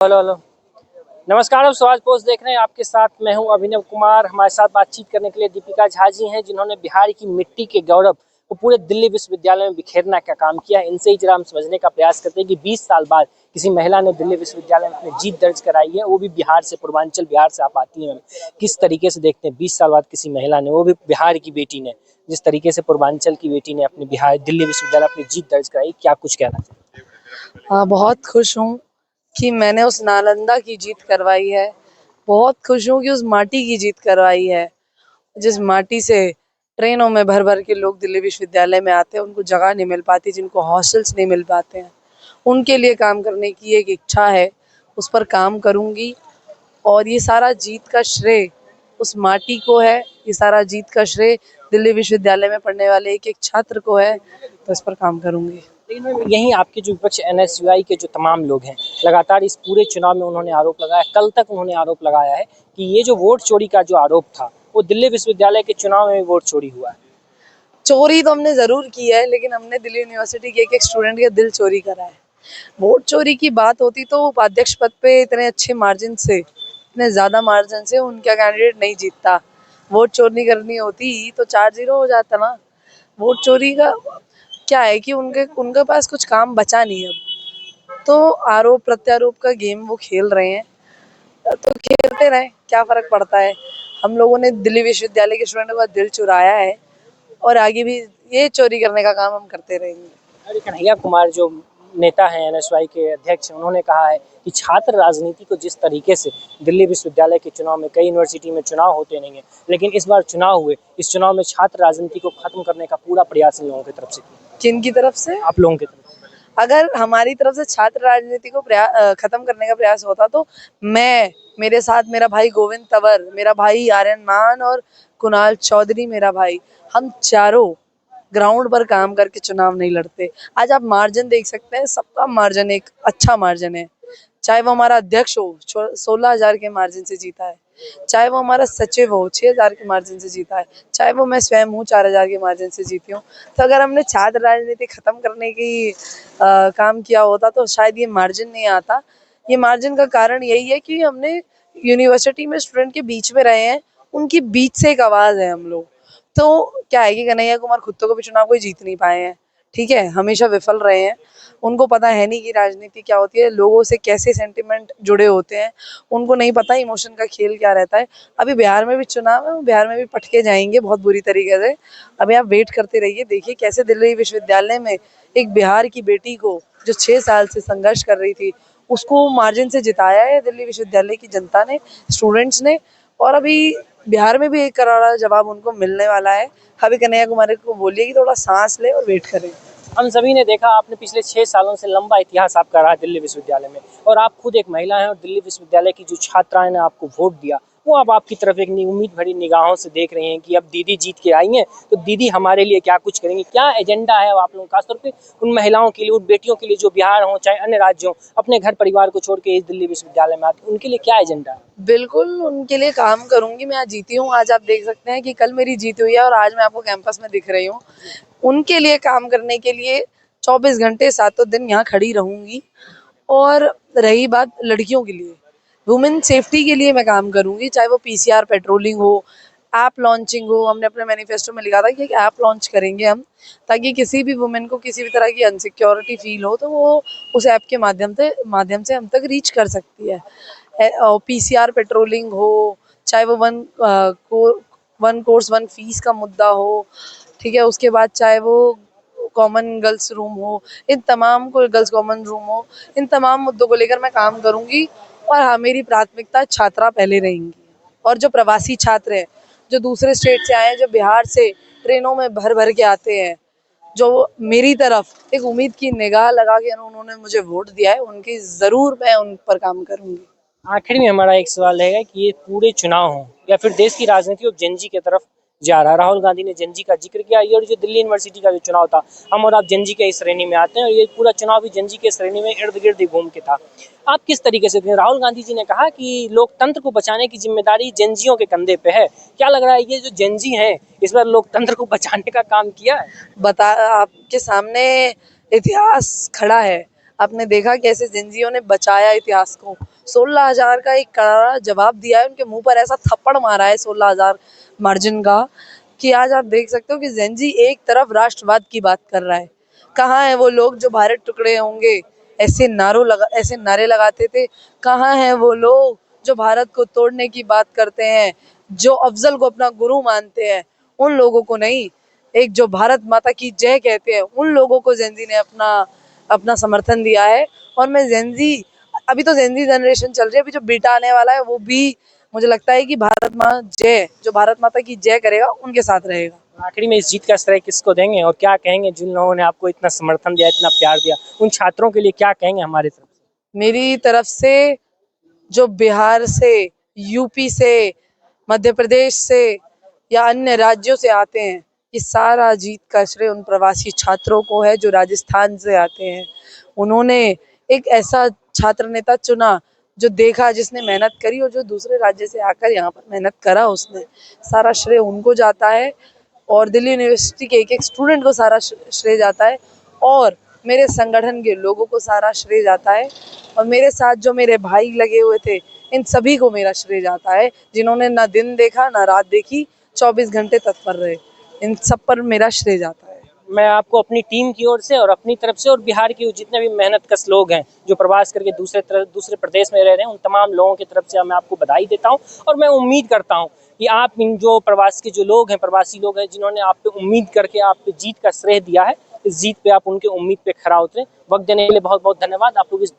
Hello hello. नमस्कार, आप Swaraj post देख रहे हैं। आपके साथ मैं हूं अभिनव कुमार। हमारे साथ बातचीत करने के लिए दीपिका झा जी हैं, जिन्होंने बिहार की मिट्टी के गौरव को पूरे दिल्ली विश्वविद्यालय में बिखेरने का काम किया। इनसे ही जरा हम समझने का प्रयास करते हैं कि 20 साल बाद किसी महिला ने दिल्ली विश्वविद्यालय में अपनी जीत दर्ज कराई है, वो भी बिहार से, पूर्वांचल बिहार से आप आती हैं। किस तरीके से देखते हैं 20 साल बाद किसी महिला ने, वो भी बिहार की बेटी ने, जिस तरीके से पूर्वांचल की बेटी ने अपनी बिहार दिल्ली विश्वविद्यालय अपनी जीत दर्ज कराई, क्या कुछ कहना चाहिए? हाँ, बहुत खुश हूँ कि मैंने उस नालंदा की जीत करवाई है। बहुत खुश हूँ कि उस माटी की जीत करवाई है, जिस माटी से ट्रेनों में भर भर के लोग दिल्ली विश्वविद्यालय में आते हैं, उनको जगह नहीं मिल पाती, जिनको हॉस्टल्स नहीं मिल पाते हैं, उनके लिए काम करने की एक इच्छा है। उस पर काम करूँगी और ये सारा जीत का श्रेय उस माटी को है। ये सारा जीत का श्रेय दिल्ली विश्वविद्यालय में पढ़ने वाले एक एक छात्र को है। तो इस पर काम करूँगी। लेकिन यहीं आपके जो विपक्ष एनएसयूआई के जो तमाम लोग हैं, लगातार इस पूरे चुनाव में उन्होंने आरोप लगाया, कल तक उन्होंने आरोप लगाया है कि ये जो वोट चोरी का जो आरोप था, वो दिल्ली विश्वविद्यालय के चुनाव में वोट चोरी हुआ है। चोरी तो हमने जरूर की है, लेकिन हमने दिल्ली यूनिवर्सिटी के एक एक स्टूडेंट का दिल चोरी करा है। वोट चोरी की बात होती तो उपाध्यक्ष पद पे इतने अच्छे मार्जिन से, इतने ज्यादा मार्जिन से उनका कैंडिडेट नहीं जीतता। वोट चोरी करनी होती तो 4-0 हो जाता ना। वोट चोरी का क्या है कि उनके उनके पास कुछ काम बचा नहीं अब। तो आरोप प्रत्यारोप का गेम वो खेल रहे हैं, तो खेलते रहे, क्या फर्क पड़ता है। हम लोगों ने दिल्ली विश्वविद्यालय के स्टूडेंटों का दिल चुराया है और आगे भी ये चोरी करने का काम हम करते रहेंगे। अरे कन्हैया कुमार जो नेता हैं, एनएसयूआई के अध्यक्ष हैं, उन्होंने कहा है कि छात्र राजनीति को जिस तरीके से दिल्ली विश्वविद्यालय के चुनाव में, कई यूनिवर्सिटी में चुनाव होते नहीं है, लेकिन इस बार चुनाव हुए, इस चुनाव में छात्र राजनीति को खत्म करने का पूरा प्रयास इन लोगों की तरफ से किया। किन की तरफ से? आप लोगों की तरफ से। अगर हमारी तरफ से छात्र राजनीति को खत्म करने का प्रयास होता तो मेरे साथ मेरा भाई गोविंद तंवर, मेरा भाई आर्यन मान और कुणाल चौधरी मेरा भाई, हम चारों ग्राउंड पर काम करके चुनाव नहीं लड़ते। आज आप मार्जिन देख सकते हैं, सबका मार्जिन एक अच्छा मार्जिन है। चाहे वो हमारा अध्यक्ष हो 16,000 के मार्जिन से जीता है, चाहे वो हमारा सचिव हो 6,000 के मार्जिन से जीता है, चाहे वो मैं स्वयं हूँ 4,000 के मार्जिन से जीती हूँ। तो अगर हमने छात्र राजनीति खत्म करने की काम किया होता तो शायद ये मार्जिन नहीं आता। ये मार्जिन का कारण यही है कि हमने यूनिवर्सिटी में स्टूडेंट के बीच में रहे हैं, उनकी बीच से एक आवाज है हम लोग। तो क्या है कि कन्हैया कुमार खुद तो कभी चुनाव कोई जीत नहीं पाए हैं, ठीक है, हमेशा विफल रहे हैं। उनको पता है नहीं कि राजनीति क्या होती है, लोगों से कैसे सेंटिमेंट जुड़े होते हैं, उनको नहीं पता इमोशन का खेल क्या रहता है। अभी बिहार में भी चुनाव है, बिहार में भी पटके जाएंगे बहुत बुरी तरीके से। अभी आप वेट करते रहिए, देखिए कैसे दिल्ली विश्वविद्यालय में एक बिहार की बेटी को, जो 6 साल से संघर्ष कर रही थी, उसको मार्जिन से जिताया है दिल्ली विश्वविद्यालय की जनता ने, स्टूडेंट्स ने। और अभी बिहार में भी एक करारा जवाब उनको मिलने वाला है। अभी कन्हैया कुमारी को बोलिए कि थोड़ा सांस ले और वेट करें। हम सभी ने देखा, आपने पिछले 6 सालों से लंबा इतिहास आपका रहा दिल्ली विश्वविद्यालय में, और आप खुद एक महिला हैं, और दिल्ली विश्वविद्यालय की जो छात्राएं ने आपको वोट दिया, वो अब आपकी तरफ एक उम्मीद भरी निगाहों से देख रही हैं कि अब दीदी जीत के आई हैं, तो दीदी हमारे लिए क्या कुछ करेंगी। क्या एजेंडा है आप लोगों का, खासतौर पे उन महिलाओं के लिए, उन बेटियों के लिए जो बिहार हो चाहे अन्य राज्य हो, अपने घर परिवार को छोड़ के इस दिल्ली विश्वविद्यालय में आती, उनके लिए क्या एजेंडा है? बिल्कुल उनके लिए काम करूंगी। मैं आज जीती हूँ, आज आप देख सकते हैं कि कल मेरी जीत हुई है और आज मैं आपको कैंपस में दिख रही हूँ। उनके लिए काम करने के लिए 24 घंटे 7 दिन यहाँ खड़ी रहूंगी। और रही बात लड़कियों के लिए, वुमेन सेफ्टी के लिए मैं काम करूंगी, चाहे वो पीसीआर पेट्रोलिंग हो, ऐप लॉन्चिंग हो। हमने अपने मैनिफेस्टो में लिखा था कि एक ऐप लॉन्च करेंगे हम, ताकि किसी भी वुमेन को किसी भी तरह की अनसिक्योरिटी फील हो तो वो उस ऐप के माध्यम से हम तक रीच कर सकती है। पीसीआर पेट्रोलिंग हो, चाहे वो वन कोर्स वन फीस का मुद्दा हो, ठीक है, उसके बाद चाहे वो कॉमन गर्ल्स रूम हो, इन तमाम को गर्ल्स कॉमन रूम हो, इन तमाम मुद्दों को लेकर मैं काम करूंगी। और हाँ, मेरी प्राथमिकता छात्रा पहले रहेंगी। और जो प्रवासी छात्र हैं, जो दूसरे स्टेट से आए हैं, जो बिहार से ट्रेनों में भर भर के आते हैं, जो मेरी तरफ एक उम्मीद की निगाह लगा के उन्होंने मुझे वोट दिया है, उनकी जरूर मैं उन पर काम करूंगी। आखिर में हमारा एक सवाल रहेगा कि ये पूरे चुनाव हो या फिर देश की राजनीति अब जेनजी की तरफ जा रहा है। राहुल गांधी ने जेनजी का जिक्र किया, ये और जो दिल्ली यूनिवर्सिटी का जो चुनाव था, हम और आप जेनजी के इस श्रेणी में आते हैं, और ये पूरा चुनाव भी जेनजी के श्रेणी में इर्द गिर्द ही घूम के था। आप किस तरीके से देखें? राहुल गांधी जी ने कहा कि लोकतंत्र को बचाने की जिम्मेदारी जेनजियों के कंधे पे है। क्या लग रहा है ये जो जेनजी है, इस बार लोकतंत्र को बचाने का काम किया है? बता, आपके सामने इतिहास खड़ा है। आपने देखा कैसे जिंजियों ने बचाया इतिहास को। 16,000 का एक करारा जवाब दिया है, उनके मुंह पर ऐसा थप्पड़ मारा है 16,000 मार्जिन का, कि आज आप देख सकते हो कि जेंजी एक तरफ राष्ट्रवाद की बात कर रहा है। कहाँ है वो लोग जो भारत टुकड़े होंगे ऐसे नारे लगाते थे? कहाँ है वो लोग जो भारत को तोड़ने की बात करते हैं, जो अफजल को अपना गुरु मानते हैं? उन लोगों को नहीं, एक जो भारत माता की जय कहते हैं, उन लोगों को जेंजी ने अपना अपना समर्थन दिया है। और मैं जेंजी, अभी तो जेंजी जनरेशन चल रही है, अभी जो बेटा आने वाला है वो भी मुझे लगता है कि भारत माँ जय, जो भारत माता की जय करेगा उनके साथ रहेगा। आखिरी में इस जीत का श्रेय किसको देंगे और क्या कहेंगे जिन लोगों ने आपको इतना समर्थन दिया, इतना प्यार दिया, उन छात्रों के लिए क्या कहेंगे हमारे तरफ से? मेरी तरफ से जो बिहार से, यूपी से, मध्य प्रदेश से या अन्य राज्यों से आते हैं, ये सारा जीत का श्रेय उन प्रवासी छात्रों को है जो राजस्थान से आते हैं। उन्होंने एक ऐसा छात्र नेता चुना जो देखा, जिसने मेहनत करी, और जो दूसरे राज्य से आकर यहाँ पर मेहनत करा, उसने सारा श्रेय उनको जाता है। और दिल्ली यूनिवर्सिटी के एक एक स्टूडेंट को सारा श्रेय जाता है, और मेरे संगठन के लोगों को सारा श्रेय जाता है, और मेरे साथ जो मेरे भाई लगे हुए थे, इन सभी को मेरा श्रेय जाता है, जिन्होंने ना दिन देखा ना रात देखी, 24 घंटे तत्पर रहे। इन सब पर मेरा श्रेय जाता है। मैं आपको अपनी टीम की ओर से और अपनी तरफ से और बिहार के जितने भी मेहनतकश लोग हैं जो प्रवास करके दूसरे प्रदेश में रह रहे हैं, उन तमाम लोगों की तरफ से मैं आपको बधाई देता हूं। और मैं उम्मीद करता हूं कि आप इन जो प्रवास के जो लोग हैं, प्रवासी लोग हैं, जिन्होंने आप पे उम्मीद करके आप पे जीत का श्रेय दिया है, इस जीत पे आप उनके उम्मीद पे खरा उतरे। वक्त देने के लिए बहुत बहुत धन्यवाद। आप लोग इस